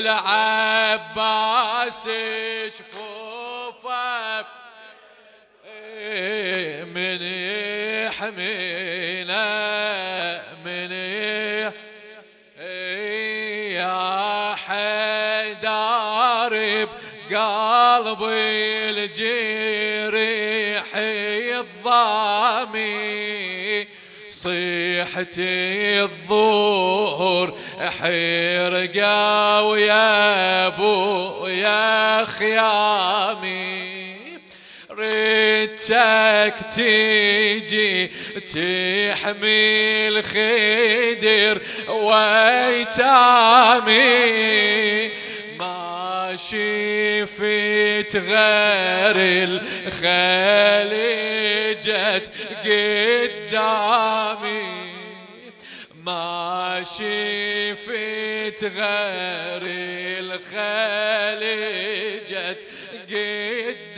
والعباس جفوفه من يحمينا من يا حيدر بقلبي الجريح الضامي صيحتي الظهور حرقة ويا ابو يا خيامي ريتك تيجي تحمي الخدر ويتامي ما شفت غير الخليجة قدامي ما شفت غير الخليجة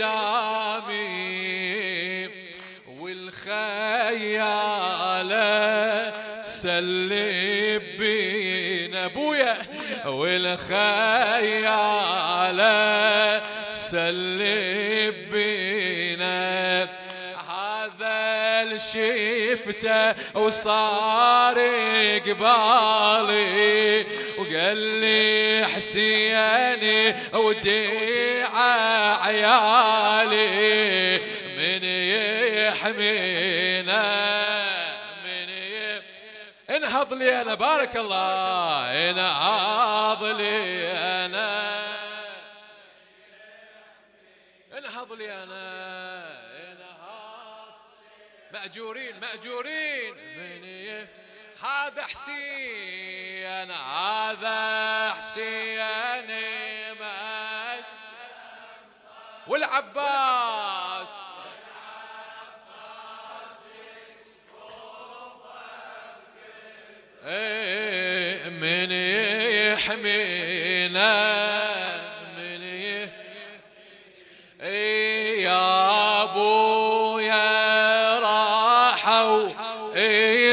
قدامي والخيالة سلب بينا ابويا والخيالة سلب بينا هذا شفته وصار قبالي وقال لي حسيني وديع عيالي من يحمينا انهض لي انا بارك الله انهض لي انا انهض لي انا مأجورين مأجورين هذا حسين هذا حسين والعباس من يحمينا من يا ابويا راحوا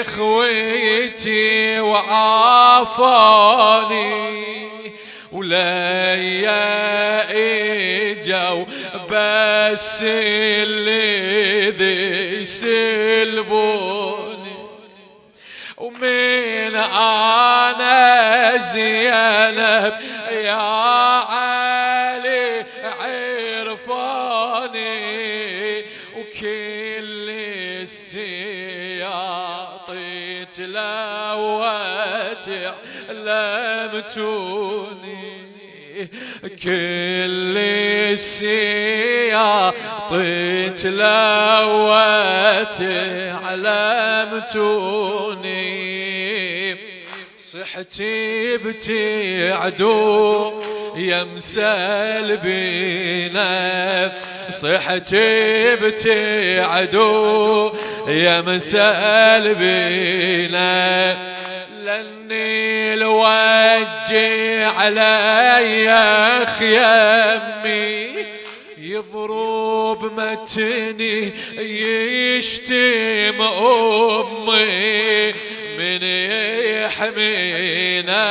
اخوتي وعافوني ولا اجوا بس اللي ذي سلبوني ومن انا زينب يا علي عرفوني وكل السياط تلوت علمتوني كل السياط تلوت علمتوني صحتي بتعدو يمسل بينا صحتي بتعدو يمسل بينا لاني الوجه علي خيمي يضرب متني يشتم امي من يحمينا